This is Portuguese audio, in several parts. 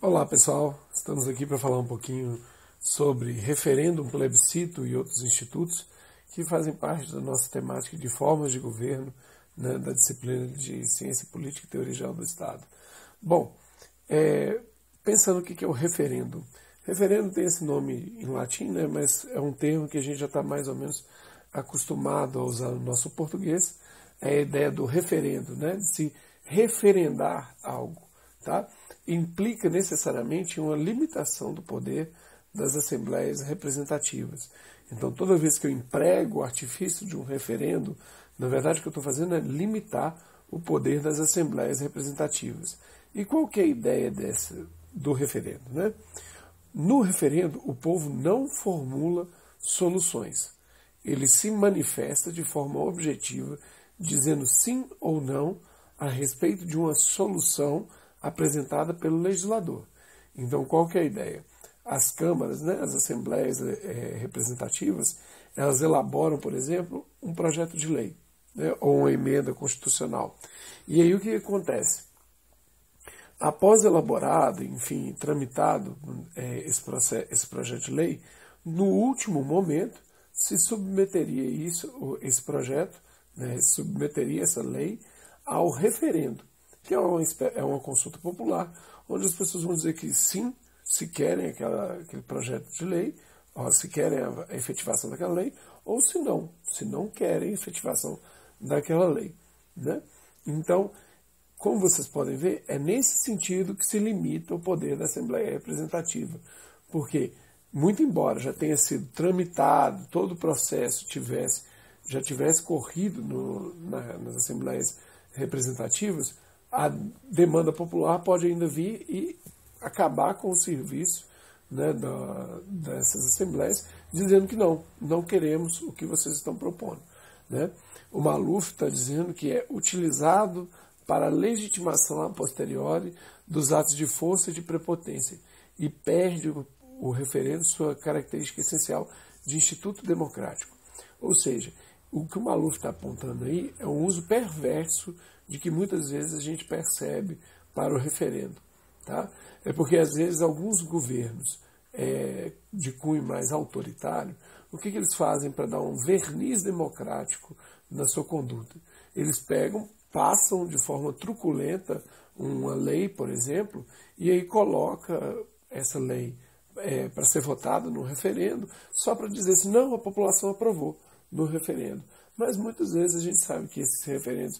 Olá pessoal, estamos aqui para falar um pouquinho sobre referendo, plebiscito e outros institutos que fazem parte da nossa temática de formas de governo, né, da disciplina de Ciência Política e Teoria Geral do Estado. Bom, pensando o que é o referendo. Referendo tem esse nome em latim, né, mas é um termo que a gente já está mais ou menos acostumado a usar no nosso português. É a ideia do referendo, né, de se referendar algo, tá? Implica necessariamente uma limitação do poder das assembleias representativas. Então, toda vez que eu emprego o artifício de um referendo, na verdade o que eu estou fazendo é limitar o poder das assembleias representativas. E qual que é a ideia do referendo, né? No referendo, o povo não formula soluções. Ele se manifesta de forma objetiva, dizendo sim ou não a respeito de uma solução apresentada pelo legislador. Então, qual que é a ideia? As câmaras, né, as assembleias representativas, elas elaboram, por exemplo, um projeto de lei, né, ou uma emenda constitucional. E aí o que acontece? Após elaborado, enfim, tramitado esse projeto de lei, no último momento se submeteria esse projeto, né, submeteria essa lei ao referendo, que é uma consulta popular, onde as pessoas vão dizer que sim, se querem aquele projeto de lei, ou se querem a efetivação daquela lei, ou se não querem a efetivação daquela lei, né? Então, como vocês podem ver, é nesse sentido que se limita o poder da Assembleia Representativa, porque, muito embora já tenha sido tramitado, todo o processo já tivesse corrido nas Assembleias Representativas, a demanda popular pode ainda vir e acabar com o serviço, né, dessas assembleias, dizendo que não queremos o que vocês estão propondo, né? O Maluf está dizendo que é utilizado para a legitimação a posteriori dos atos de força e de prepotência e perde o referendo sua característica essencial de instituto democrático. Ou seja, o que o Maluf está apontando aí é um uso perverso de que muitas vezes a gente percebe para o referendo. Tá? É porque, às vezes, alguns governos de cunho mais autoritário, o que eles fazem para dar um verniz democrático na sua conduta? Eles passam de forma truculenta uma lei, por exemplo, e aí coloca essa lei para ser votada no referendo, só para dizer assim, não, a população aprovou no referendo. Mas muitas vezes a gente sabe que esses referendos,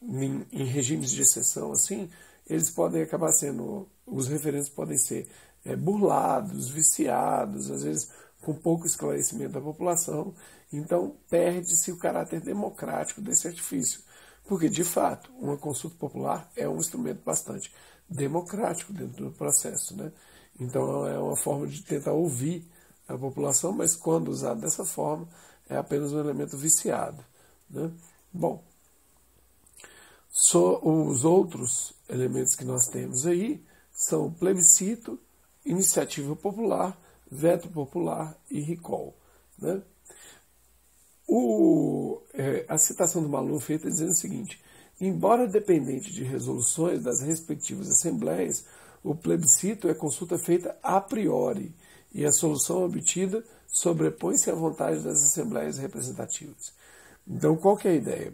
em regimes de exceção, assim, eles podem acabar os referendos podem ser burlados, viciados, às vezes com pouco esclarecimento da população, então perde-se o caráter democrático desse artifício. Porque, de fato, uma consulta popular é um instrumento bastante democrático dentro do processo, né? Então é uma forma de tentar ouvir a população, mas quando usado dessa forma, é apenas um elemento viciado, né? Bom, os outros elementos que nós temos aí são plebiscito, iniciativa popular, veto popular e recall, né? A citação do Maluf está dizendo o seguinte: embora dependente de resoluções das respectivas assembleias, o plebiscito é consulta feita a priori e a solução obtida sobrepõe-se à vontade das assembleias representativas. Então, qual que é a ideia?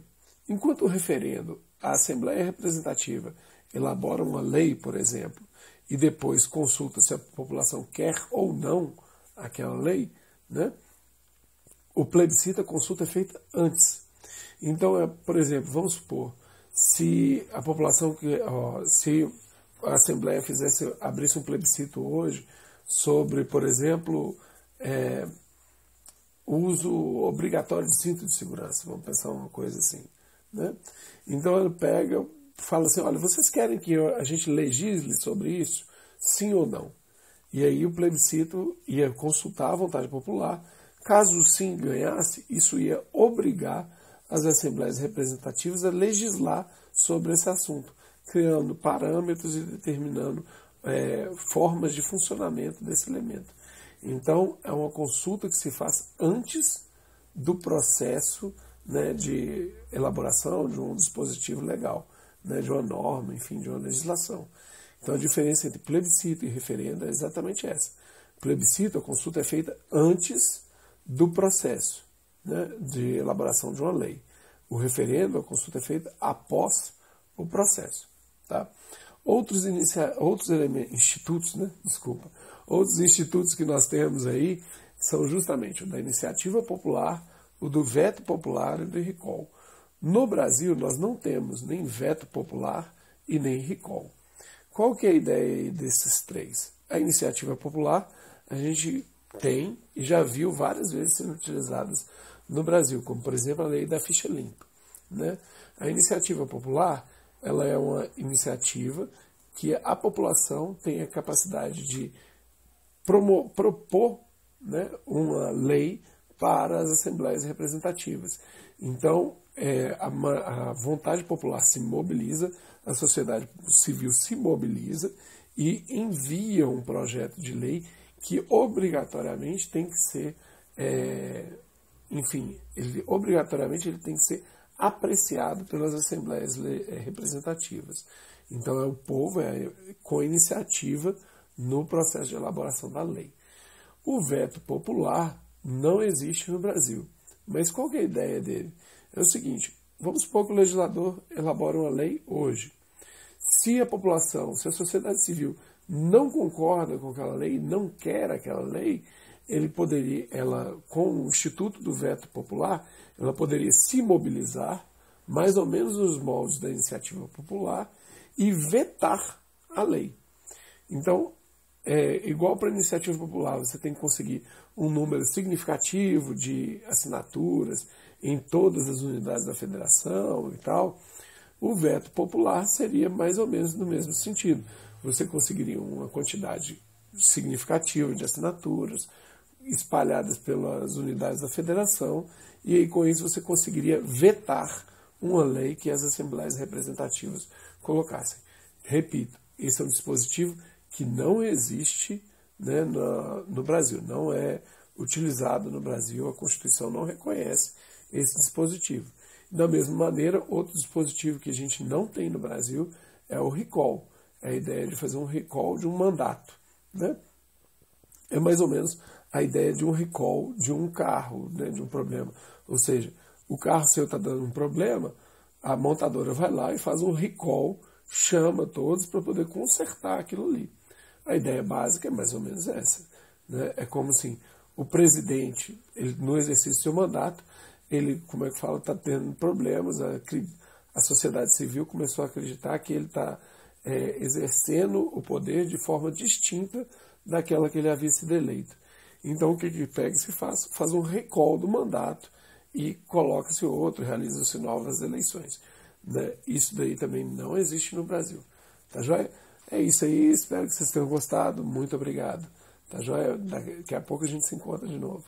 Enquanto o referendo, a Assembleia Representativa elabora uma lei, por exemplo, e depois consulta se a população quer ou não aquela lei, né? O plebiscito, a consulta é feita antes. Então, por exemplo, vamos supor, se a população, se a Assembleia abrisse um plebiscito hoje sobre, por exemplo, o uso obrigatório de cinto de segurança, vamos pensar uma coisa assim, né? Então ela fala assim, olha, vocês querem que a gente legisle sobre isso? Sim ou não? E aí o plebiscito ia consultar a vontade popular. Caso o sim ganhasse, isso ia obrigar as assembleias representativas a legislar sobre esse assunto, criando parâmetros e determinando formas de funcionamento desse elemento. Então, é uma consulta que se faz antes do processo, né, de elaboração de um dispositivo legal, né, de uma norma, enfim, de uma legislação. Então a diferença entre plebiscito e referendo é exatamente essa. Plebiscito, a consulta é feita antes do processo, né, de elaboração de uma lei. O referendo, a consulta é feita após o processo. Tá? Outros institutos, né, outros institutos que nós temos aí são justamente o da iniciativa popular, o do veto popular e do recall. No Brasil, nós não temos nem veto popular e nem recall. Qual que é a ideia desses três? A iniciativa popular, a gente tem e já viu várias vezes sendo utilizadas no Brasil, como, por exemplo, a lei da ficha limpa. Né? A iniciativa popular, ela é uma iniciativa que a população tem a capacidade de propor, né, uma lei para as assembleias representativas. Então, a vontade popular se mobiliza, a sociedade civil se mobiliza e envia um projeto de lei que obrigatoriamente tem que ser, obrigatoriamente ele tem que ser apreciado pelas assembleias representativas. Então é o povo com iniciativa no processo de elaboração da lei. O veto popular não existe no Brasil. Mas qual que é a ideia dele? É o seguinte, vamos supor que o legislador elabora uma lei hoje. Se a população, se a sociedade civil não concorda com aquela lei, não quer aquela lei, com o Instituto do Veto Popular, ela poderia se mobilizar, mais ou menos nos moldes da iniciativa popular, e vetar a lei. Então, igual para a iniciativa popular, você tem que conseguir um número significativo de assinaturas em todas as unidades da federação e tal, o veto popular seria mais ou menos no mesmo sentido. Você conseguiria uma quantidade significativa de assinaturas espalhadas pelas unidades da federação e aí com isso você conseguiria vetar uma lei que as assembleias representativas colocassem. Repito, esse é um dispositivo que não existe, né, no Brasil, não é utilizado no Brasil, a Constituição não reconhece esse dispositivo. Da mesma maneira, outro dispositivo que a gente não tem no Brasil é o recall, é a ideia de fazer um recall de um mandato. Né? É mais ou menos a ideia de um recall de um carro, né, de um problema. Ou seja, o carro seu está dando um problema, a montadora vai lá e faz um recall, chama todos para poder consertar aquilo ali. A ideia básica é mais ou menos essa. Né? É como assim, o presidente, ele, no exercício do seu mandato, ele, está tendo problemas, a sociedade civil começou a acreditar que ele está exercendo o poder de forma distinta daquela que ele havia sido eleito. Então o que ele pega e se faz? Faz um recall do mandato e coloca-se outro, realiza-se novas eleições. Né? Isso daí também não existe no Brasil. Tá joia? É isso aí, espero que vocês tenham gostado. Muito obrigado. Tá joia? Daqui a pouco a gente se encontra de novo.